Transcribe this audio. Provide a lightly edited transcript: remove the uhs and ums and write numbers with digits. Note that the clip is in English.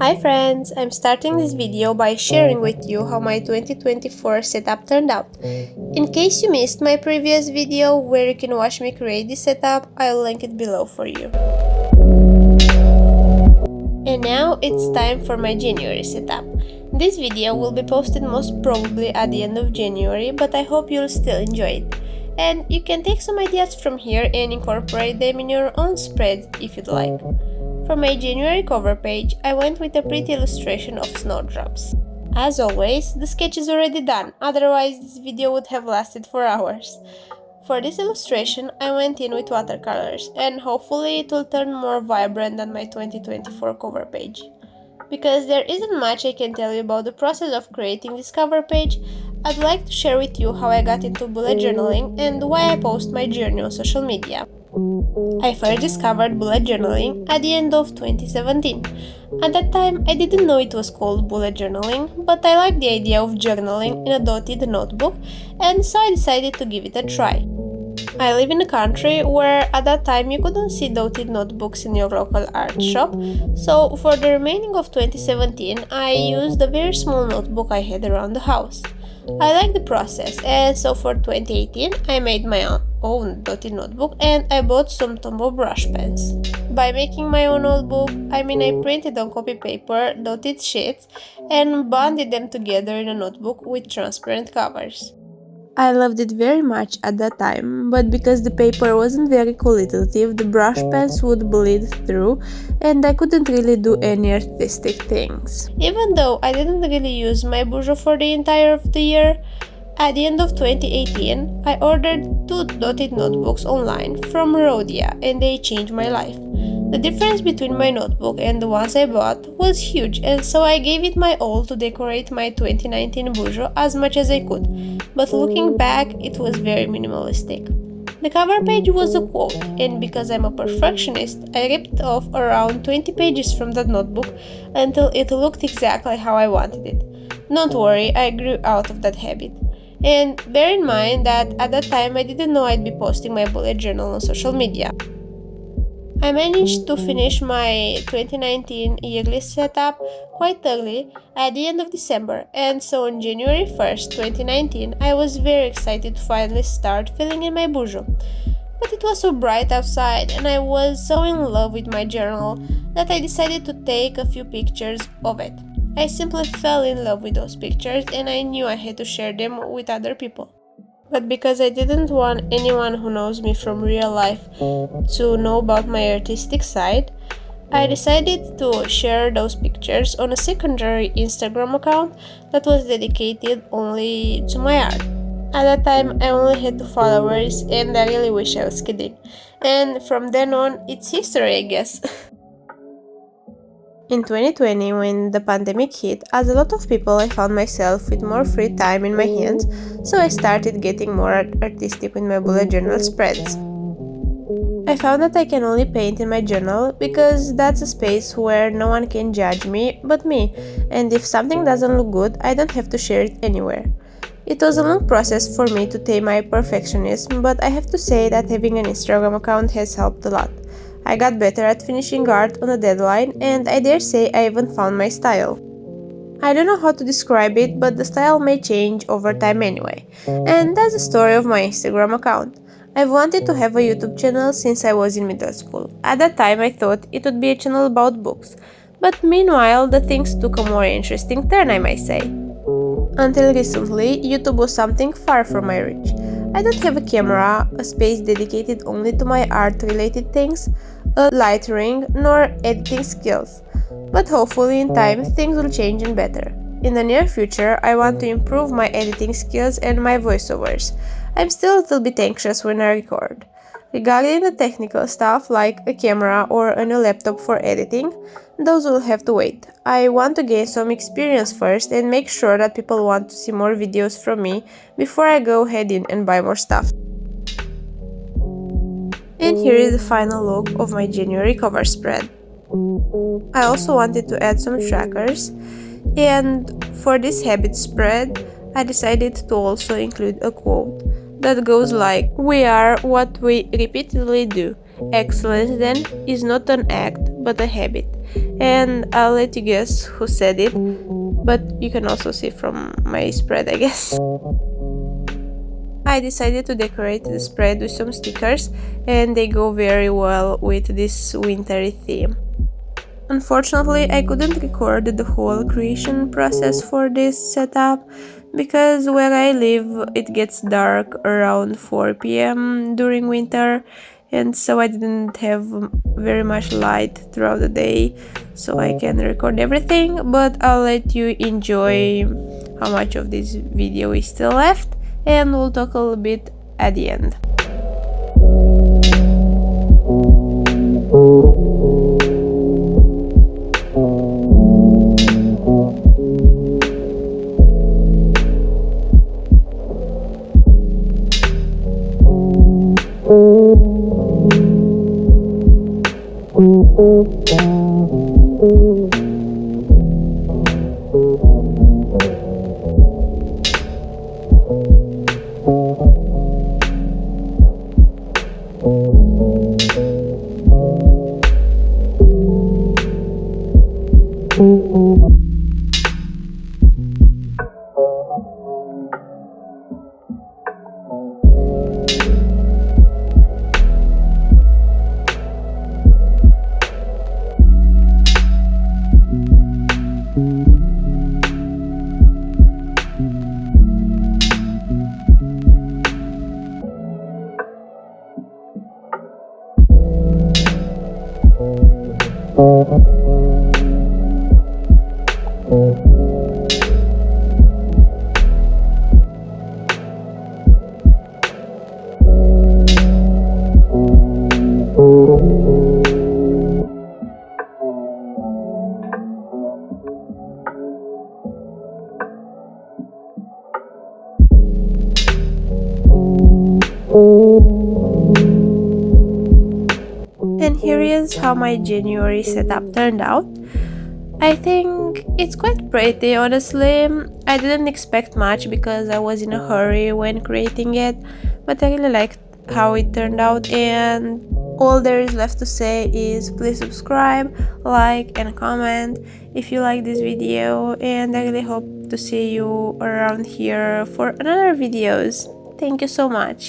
Hi friends, I'm starting this video by sharing with you how my 2024 setup turned out. In case you missed my previous video where you can watch me create this setup, I'll link it below for you. And now it's time for my January setup. This video will be posted most probably at the end of January, but I hope you'll still enjoy it. And you can take some ideas from here and incorporate them in your own spreads if you'd like. For my January cover page, I went with a pretty illustration of snowdrops. As always, the sketch is already done, otherwise this video would have lasted for hours. For this illustration, I went in with watercolors, and hopefully it will turn more vibrant than my 2024 cover page. Because there isn't much I can tell you about the process of creating this cover page, I'd like to share with you how I got into bullet journaling and why I post my journey on social media. I first discovered bullet journaling at the end of 2017. At that time, I didn't know it was called bullet journaling, but I liked the idea of journaling in a dotted notebook, and so I decided to give it a try. I live in a country where at that time you couldn't see dotted notebooks in your local art shop, so for the remaining of 2017, I used a very small notebook I had around the house. I liked the process, and so for 2018 I made my own dotted notebook and I bought some Tombow brush pens. By making my own notebook, I printed on copy paper dotted sheets and bonded them together in a notebook with transparent covers. I loved it very much at that time, but because the paper wasn't very qualitative, the brush pens would bleed through and I couldn't really do any artistic things. Even though I didn't really use my bujo for the entire of the year, at the end of 2018, I ordered 2 dotted notebooks online from Rhodia and they changed my life. The difference between my notebook and the ones I bought was huge, and so I gave it my all to decorate my 2019 bujo as much as I could, but looking back, it was very minimalistic. The cover page was a quote, and because I'm a perfectionist, I ripped off around 20 pages from that notebook until it looked exactly how I wanted it. Don't worry, I grew out of that habit. And bear in mind that at that time I didn't know I'd be posting my bullet journal on social media. I managed to finish my 2019 yearly setup quite early at the end of December, and so on January 1st, 2019, I was very excited to finally start filling in my bujo. But it was so bright outside and I was so in love with my journal that I decided to take a few pictures of it. I simply fell in love with those pictures and I knew I had to share them with other people. But because I didn't want anyone who knows me from real life to know about my artistic side, I decided to share those pictures on a secondary Instagram account that was dedicated only to my art. At that time, I only had 2 followers and I really wish I was kidding. And from then on, it's history, I guess. In 2020, when the pandemic hit, as a lot of people, I found myself with more free time in my hands, so I started getting more artistic with my bullet journal spreads. I found that I can only paint in my journal because that's a space where no one can judge me but me, and if something doesn't look good, I don't have to share it anywhere. It was a long process for me to tame my perfectionism, but I have to say that having an Instagram account has helped a lot. I got better at finishing art on a deadline, and I dare say I even found my style. I don't know how to describe it, but the style may change over time anyway. And that's the story of my Instagram account. I've wanted to have a YouTube channel since I was in middle school. At that time I thought it would be a channel about books, but meanwhile the things took a more interesting turn, I might say. Until recently, YouTube was something far from my reach. I don't have a camera, a space dedicated only to my art-related things, a light ring, nor editing skills. But hopefully in time things will change and better. In the near future, I want to improve my editing skills and my voiceovers. I'm still a little bit anxious when I record. Regarding the technical stuff like a camera or a new laptop for editing, those will have to wait. I want to gain some experience first and make sure that people want to see more videos from me before I go ahead and buy more stuff. And here is the final look of my January cover spread. I also wanted to add some trackers, and for this habit spread, I decided to also include a quote that goes like, "We are what we repeatedly do. Excellence, then, is not an act, but a habit." and I'll let you guess who said it, but you can also see from my spread, I guess. I decided to decorate the spread with some stickers, and they go very well with this wintry theme. Unfortunately, I couldn't record the whole creation process for this setup because where I live it gets dark around 4 p.m. during winter, and so I didn't have very much light throughout the day so I can record everything, but I'll let you enjoy how much of this video is still left, and we'll talk a little bit at the end. And here is how my January setup turned out. I think it's quite pretty, honestly. I didn't expect much because I was in a hurry when creating it, but I really liked how it turned out, and all there is left to say is please subscribe, like and comment if you like this video, and I really hope to see you around here for another videos. Thank you so much.